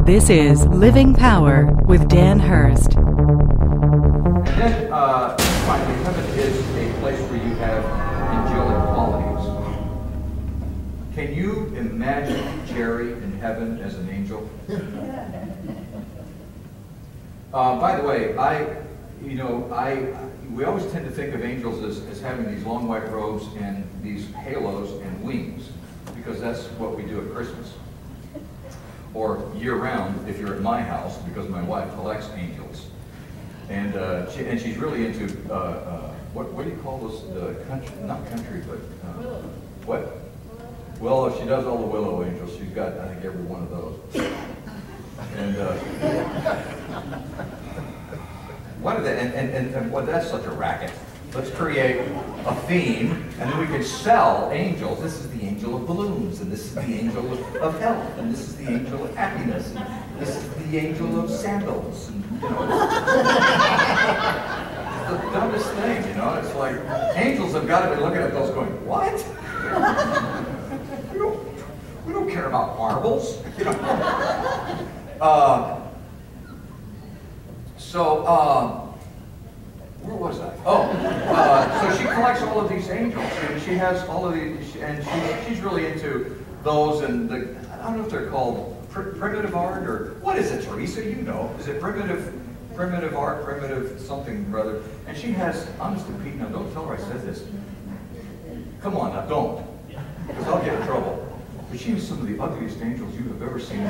This is Living Power with Dan Hurst. And then, finally, heaven is a place where you have angelic qualities. Can you imagine Jerry in heaven as an angel? By the way, we always tend to think of angels as having these long white robes and these halos and wings, because that's what we do at Christmas. Or year-round, if you're at my house, because my wife collects angels. And she's really into, what do you call those, country, not country, but, what? Well, she does all the willow angels. She's got, I think, every one of those. And, what are they, and well, that's such a racket. Let's create a theme, and then we can sell angels. This is the angel of balloons, and this is the angel of health, and this is the angel of happiness, and this is the angel of sandals. And, it's the dumbest thing, It's like angels have got to be looking at those going, what? we don't care about marbles, where was I? So she collects all of these angels, and she has all of these, and she's really into those, and I don't know if they're called primitive art, or what is it, Teresa? You know, is it primitive art, primitive something, brother? And she has, honest to Pete, now don't tell her I said this. Come on, now don't, because I'll get in trouble. But she has some of the ugliest angels you have ever seen.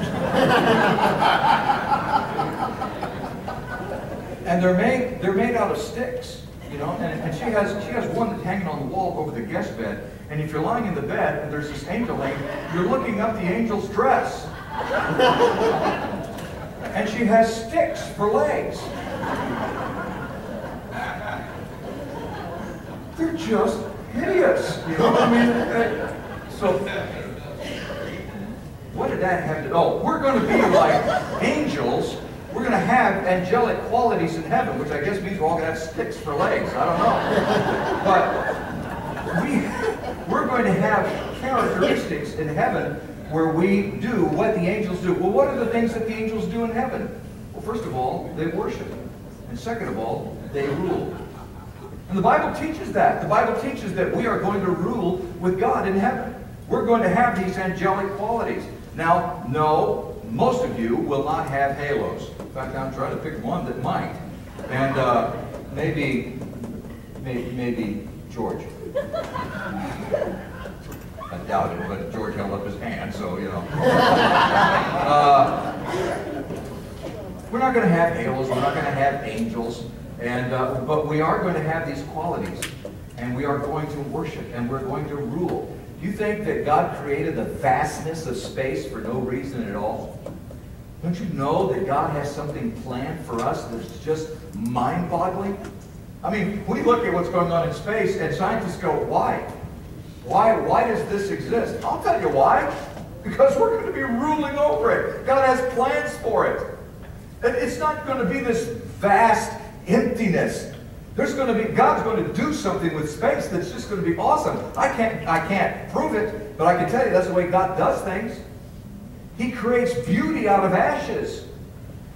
And they're made out of sticks, and she has one that's hanging on the wall over the guest bed. And if you're lying in the bed and there's this angel laying, you're looking up the angel's dress. And she has sticks for legs. They're just hideous, So what did that have to? Oh, we're going to be like angels. We're going to have angelic qualities in heaven, which I guess means we're all going to have sticks for legs. I don't know. But we're going to have characteristics in heaven where we do what the angels do. Well, what are the things that the angels do in heaven? Well, first of all, they worship. And second of all, they rule. And the Bible teaches that. The Bible teaches that we are going to rule with God in heaven. We're going to have these angelic qualities. Now, no, most of you will not have halos. In fact, I'm trying to pick one that might. And maybe George. I doubt it, but George held up his hand, so, we're not going to have halos, we're not going to have angels, and but we are going to have these qualities, and we are going to worship, and we're going to rule. Do you think that God created the vastness of space for no reason at all? Don't you know that God has something planned for us that's just mind-boggling? I mean, we look at what's going on in space, and scientists go, why? Why does this exist? I'll tell you why. Because we're going to be ruling over it. God has plans for it. And it's not going to be this vast emptiness. God's going to do something with space that's just going to be awesome. I can't prove it, but I can tell you that's the way God does things. He creates beauty out of ashes.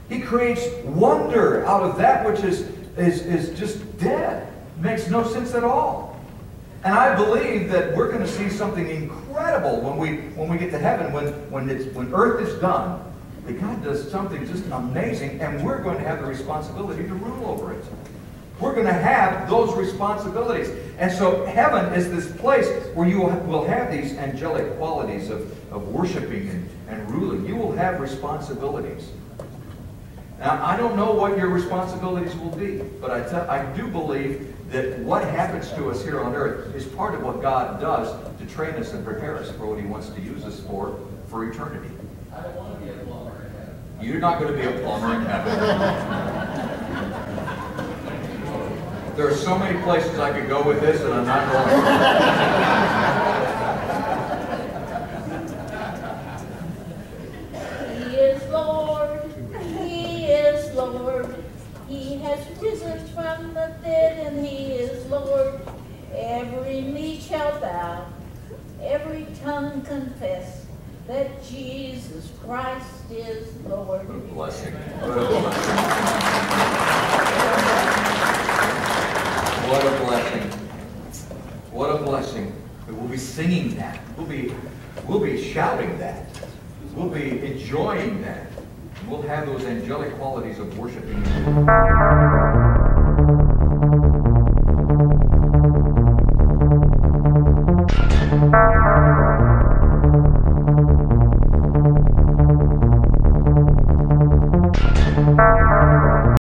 He creates wonder out of that which is just dead. Makes no sense at all. And I believe that we're going to see something incredible when we get to heaven, when earth is done, that God does something just amazing, and we're going to have the responsibility to rule over it. We're going to have those responsibilities. And so heaven is this place where you will have these angelic qualities of worshiping and ruling. You will have responsibilities. Now, I don't know what your responsibilities will be, but I do believe that what happens to us here on earth is part of what God does to train us and prepare us for what He wants to use us for eternity. I don't want to be a plumber in heaven. You're not going to be a plumber in heaven. There are so many places I could go with this, and I'm not going. He is Lord. He is Lord. He has risen from the dead, and He is Lord. Every knee shall bow, every tongue confess that that Jesus Christ is Lord. What a blessing. What a blessing. What a blessing. What a blessing. We'll be singing that. We'll be shouting that. We'll be enjoying that. We'll have those angelic qualities of worshiping Him.